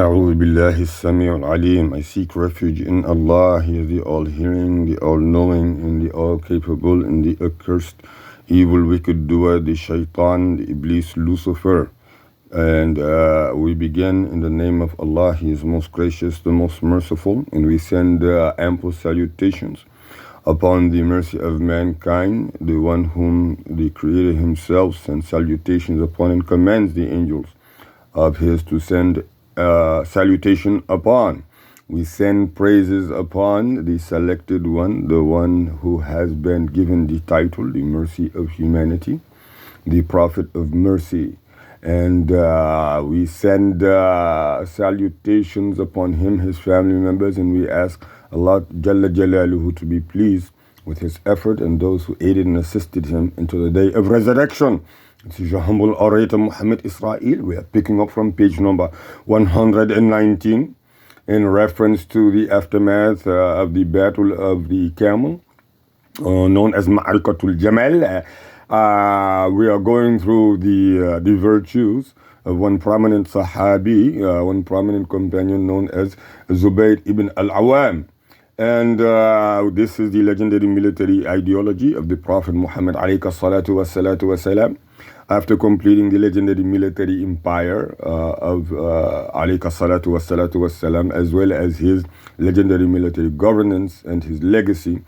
أعوذ بالله السميع العليم. I seek refuge in Allah. He is the all-hearing, the all-knowing, and the all-capable, and the accursed, evil, wicked doer, the shaitan, the Iblis, Lucifer. And we begin in the name of Allah. He is most gracious, the most merciful, and we send ample salutations upon the mercy of mankind, the one whom the Creator Himself sends salutations upon and commands the angels of His to send salutation upon. We send praises upon the selected one, the one who has been given the title, the mercy of humanity, the prophet of mercy. And we send salutations upon him, his family members, and we ask Allah Jalla Jalaluhu to be pleased with his effort and those who aided and assisted him into the day of resurrection. This is your humble orator Muhammad Israel. We are picking up from page number 119 in reference to the aftermath of the battle of the camel, known as Ma'arikatul Jamal. We are going through the virtues of one prominent Sahabi, one prominent companion known as Zubayr ibn al-Awam. And this is the legendary military ideology of the Prophet Muhammad ﷺ. After completing the legendary military empire of ﷺ, as well as his legendary military governance and his legacy,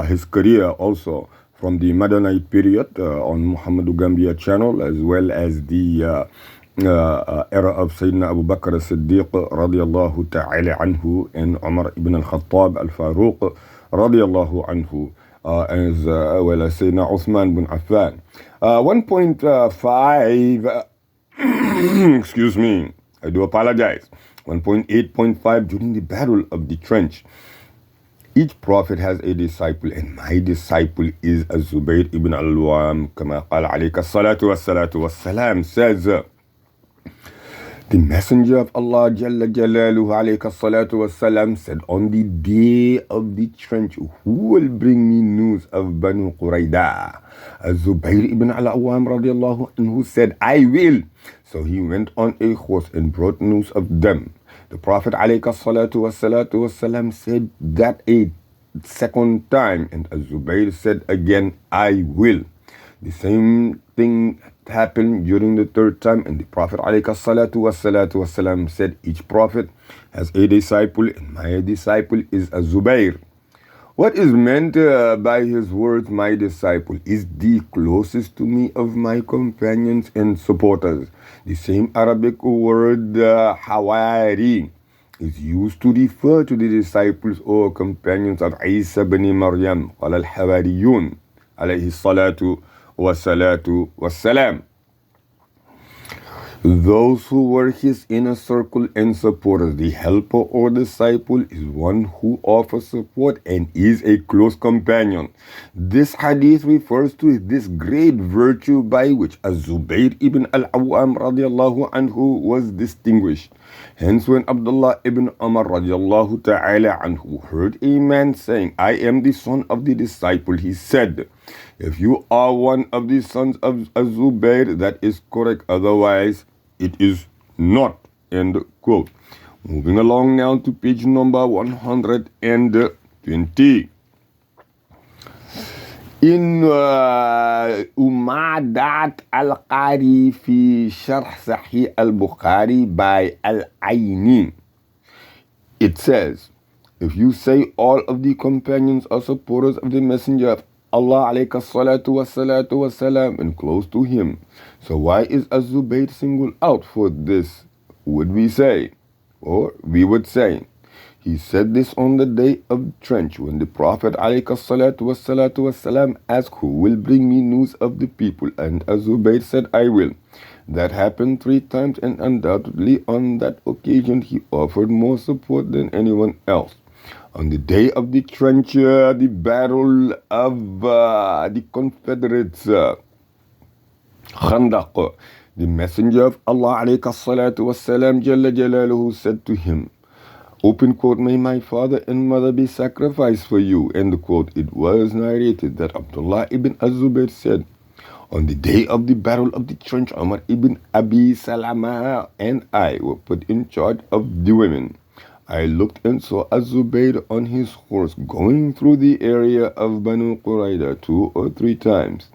his career also from the Madanite period on Muhammadu Gambia channel, as well as the era of Sayyidina Abu Bakr as-Siddiq radiyallahu ta'ala anhu and Umar ibn al-Khattab al-Faruq radiyallahu anhu, as well as Sayyidina Uthman ibn Affan. 1.5 excuse me, I do apologize. 1.8.5 during the battle of the trench. Each prophet has a disciple, and my disciple is Zubayr ibn al-Awam, kama qala alayka salatu wassalam, says the messenger of Allah Jalla Jalaluhu alayka salatu wassalam said, on the day of the trench, who will bring me news of Banu Qurayda? Zubayr ibn al-Awam radiallahu anhu said, I will. So he went on a horse and brought news of them. The Prophet alayka salatu wassalam said that a second time, and Zubayr said again, I will. The same thing happened during the third time, and the Prophet alayka salatu wassalam said, each prophet has a disciple, and my disciple is Zubayr. What is meant by his words, my disciple, is the closest to me of my companions and supporters. The same Arabic word, hawari, is used to refer to the disciples or companions of Isa bin Maryam, qala al-Hawariyun, Alayhi'Ssalatu wassalam. Those who were his inner circle and supporters. The helper or disciple is one who offers support and is a close companion. This hadith refers to this great virtue by which Az-Zubayr ibn al-Awam radiallahu anhu was distinguished. Hence, when Abdullah ibn Umar radiallahu ta'ala anhu heard a man saying, I am the son of the disciple, he said, if you are one of the sons of Az-Zubayr, that is correct. Otherwise, it is not. End quote. Moving along now to page number 120. In Umadat al-Qari fi Sharh Sahih al-Bukhari by Al-Aini, it says, if you say all of the companions are supporters of the Messenger of Allah alayka salatu wassalam and close to him, so why is Az-Zubayr singled out for this, would we say? Or we would say, he said this on the day of trench when the Prophet alayka salatu wassalam asked, who will bring me news of the people? And Az-Zubayr said, I will. That happened 3 times, and undoubtedly on that occasion he offered more support than anyone else. On the day of the trench, the battle of the Confederates, Khandaq, the Messenger of Allah alayka salatu wassalam Jalla Jalaluhu said to him, open quote, may my father and mother be sacrificed for you, end quote. It was narrated that Abdullah ibn Az-Zubayr said, On the day of the Battle of the Trench, Umar ibn Abi Salama and I were put in charge of the women. I looked and saw Az-Zubayr on his horse going through the area of Banu Qurayda 2 or 3 times.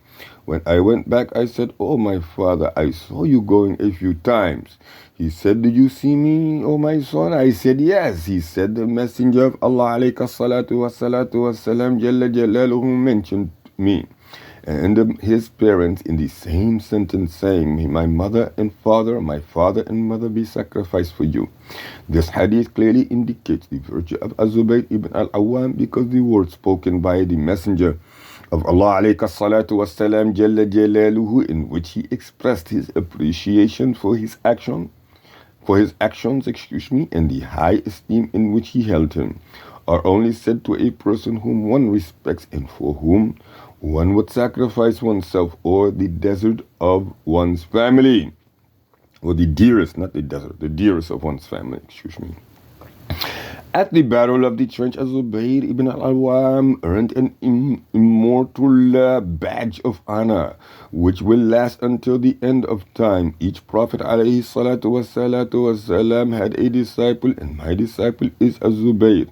When I went back, I said, "Oh, my father, I saw you going a few times." He said, "Did you see me, oh my son?" I said, "Yes." He said, "The Messenger of Allah, Alayhi'Ssalam, Jalla Jalaluhu, mentioned me and his parents in the same sentence, saying, 'May my mother and father, my father and mother be sacrificed for you.'" This hadith clearly indicates the virtue of Az-Zubayr ibn al-Awwam, because the words spoken by the Messenger of Allah Wasalam, Jalla Jalaluhu, in which he expressed his appreciation for his actions, and the high esteem in which he held him, are only said to a person whom one respects and for whom one would sacrifice oneself, or the desert of one's family, or the dearest, not the desert, the dearest of one's family, At the Battle of the Trench, Az-Zubayr ibn al-Awwam earned an immortal badge of honor, which will last until the end of time. Each Prophet ﷺ had a disciple, and my disciple is Az-Zubayr.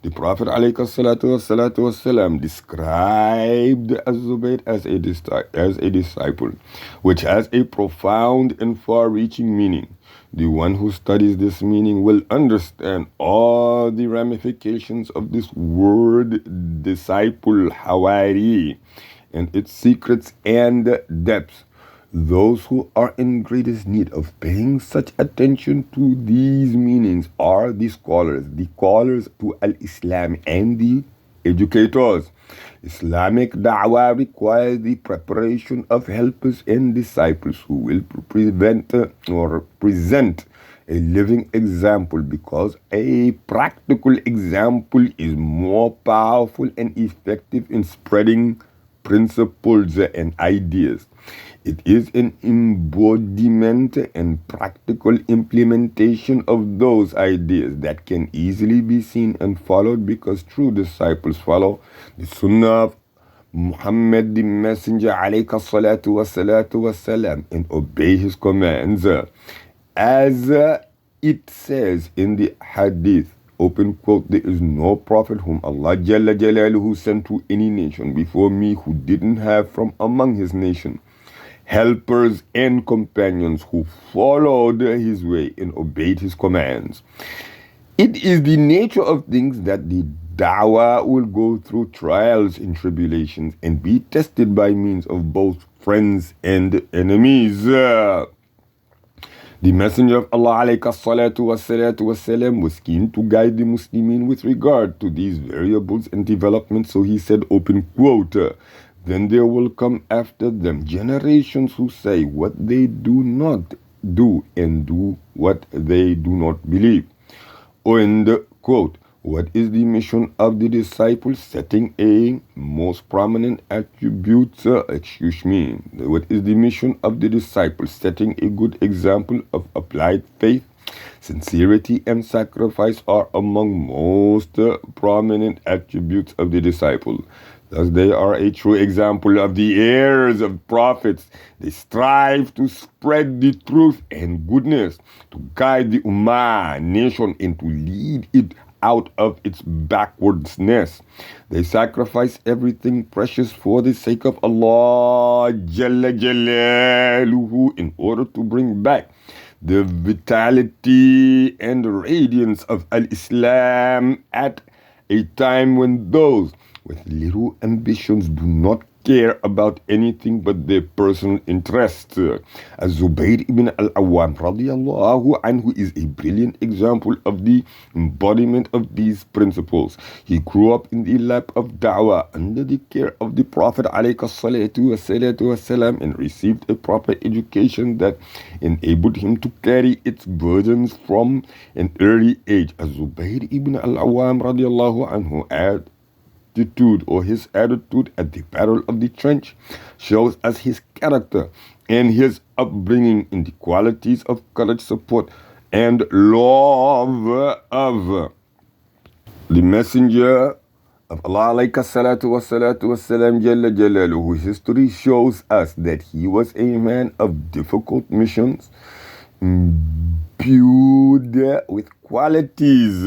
The Prophet ﷺ described Az-Zubayr as a disciple, which has a profound and far-reaching meaning. The one who studies this meaning will understand all the ramifications of this word disciple, hawari, and its secrets and depths. Those who are in greatest need of paying such attention to these meanings are the scholars to Al-Islam, and the educators. Islamic da'wah requires the preparation of helpers and disciples who will present a living example, because a practical example is more powerful and effective in spreading principles and ideas. It is an embodiment and practical implementation of those ideas that can easily be seen and followed, because true disciples follow the Sunnah of Muhammad, the Messenger, alayhi and obey his commands. As it says in the Hadith, open quote, "There is no prophet whom Allah Jalla Jalaluhu sent to any nation before me who didn't have from among his nation helpers and companions who followed his way and obeyed his commands." It is the nature of things that the da'wah will go through trials and tribulations and be tested by means of both friends and enemies. The Messenger of Allah ﷺ was keen to guide the Muslimin with regard to these variables and developments, so he said, open quote, "Then there will come after them generations who say what they do not do and do what they do not believe." End quote. What is the mission of the disciples? Setting a most prominent attributes, What is the mission of the disciples? Setting a good example of applied faith. Sincerity and sacrifice are among most prominent attributes of the disciple. Thus, they are a true example of the heirs of prophets. They strive to spread the truth and goodness, to guide the Ummah, nation, and to lead it out of its backwardness. They sacrifice everything precious for the sake of Allah Jalla Jalaluhu in order to bring back the vitality and radiance of Al-Islam at a time when those with little ambitions do not care about anything but their personal interests. Az-Zubayr ibn al-Awwam radiyallahu anhu is a brilliant example of the embodiment of these principles. He grew up in the lap of da'wah under the care of the Prophet ﷺ and received a proper education that enabled him to carry its burdens from an early age. Az-Zubayr ibn al-Awwam radiyallahu anhu his attitude at the Battle of the Trench shows us his character and his upbringing in the qualities of courage, support, and love of the Messenger of Allah alayhi salatu wassalam jalla jalaluhu, history shows us that he was a man of difficult missions, imbued with qualities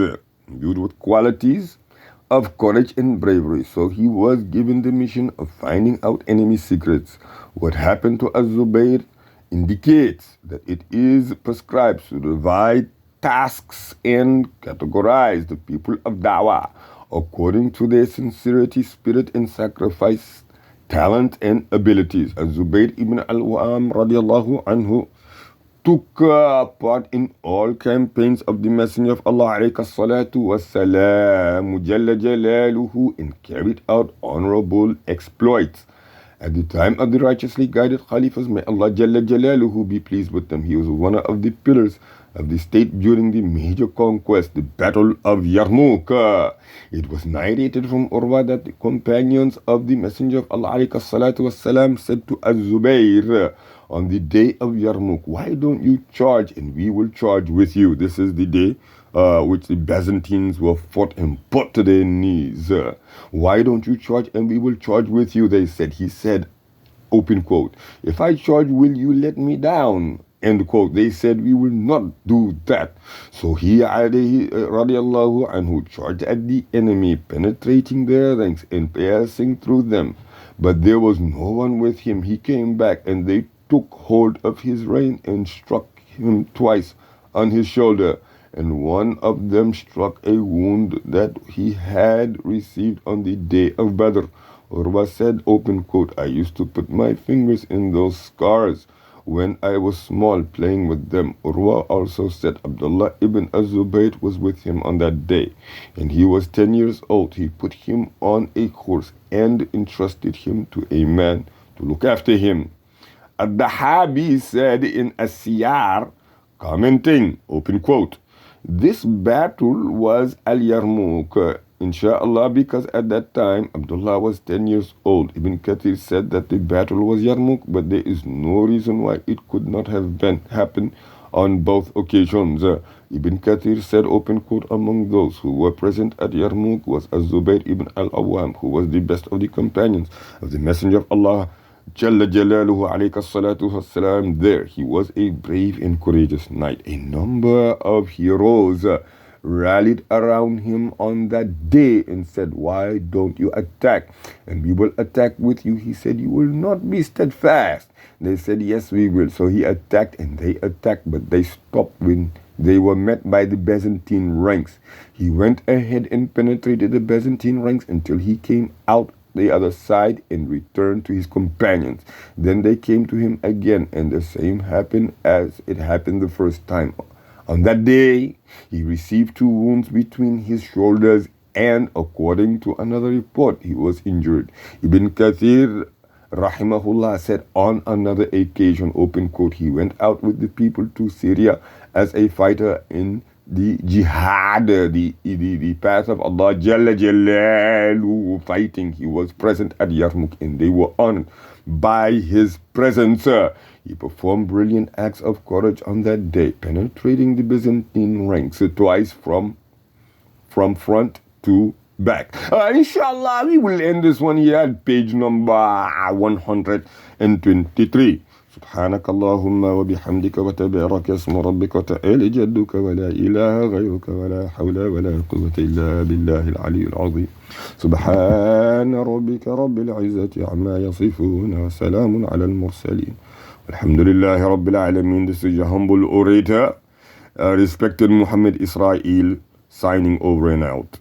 of courage and bravery. So he was given the mission of finding out enemy secrets. What happened to Az-Zubayr indicates that it is prescribed to divide tasks and categorize the people of Dawah according to their sincerity, spirit, and sacrifice, talent, and abilities. Az-Zubayr ibn al-Awwam radiallahu anhu took part in all campaigns of the Messenger of Allah Alayhi'Ssalam Jalla Jalaluhu, and carried out honorable exploits. At the time of the righteously guided Khalifas, may Allah Jalla Jalaluhu be pleased with them, he was one of the pillars of the state during the major conquest, the Battle of Yarmouk. It was narrated from Urwa that the companions of the Messenger of Allah Alayhi'Ssalam said to Az-Zubayr on the day of Yarmouk, why don't you charge and we will charge with you? This is the day which the Byzantines were fought and put to their knees. Why don't you charge and we will charge with you? They said. He said, open quote, if I charge, will you let me down? End quote. They said, we will not do that. So he, radiallahu anhu, charged at the enemy, penetrating their ranks and passing through them. But there was no one with him. He came back and they took hold of his rein and struck him twice on his shoulder. And one of them struck a wound that he had received on the day of Badr. Urwa said, open quote, I used to put my fingers in those scars when I was small, playing with them. Urwa also said Abdullah ibn Az-Zubayr was with him on that day, and he was 10 years old. He put him on a horse and entrusted him to a man to look after him. Ad-Dahabi said in As-Siyar, commenting, open quote, this battle was Al-Yarmouk, inshallah, because at that time Abdullah was 10 years old. Ibn Kathir said that the battle was Yarmouk, but there is no reason why it could not have happened on both occasions. Ibn Kathir said, open quote, among those who were present at Yarmouk was Az-Zubayr ibn al-Awwam, who was the best of the companions of the Messenger of Allah Jalla Jalaluhu Alayhi'Ssalatu Wassalam. There he was a brave and courageous knight. A number of heroes rallied around him on that day and said, why don't you attack? And we will attack with you. He said, you will not be steadfast. They said, yes, we will. So he attacked and they attacked, but they stopped when they were met by the Byzantine ranks. He went ahead and penetrated the Byzantine ranks until he came out the other side and returned to his companions. Then they came to him again, and the same happened as it happened the first time. On that day, he received 2 wounds between his shoulders, and according to another report, he was injured. Ibn Kathir rahimahullah said on another occasion, open quote, he went out with the people to Syria as a fighter in the jihad, the path of Allah Jalla Jalaluhu, fighting. He was present at Yarmouk and they were honored by his presence. He performed brilliant acts of courage on that day, penetrating the Byzantine ranks twice from front to back. Inshallah, we will end this one here at page number 123. سبحانك اللهم وبحمدك وتبارك اسم ربك وتعالى جدك ولا إله غيرك ولا حول ولا قوة إلا بالله العلي العظيم. سبحان ربك رب العزة عما يصفون وسلام على المرسلين والحمد لله رب العالمين. This is your humble orator, respected Muhammad Israel, signing over and out.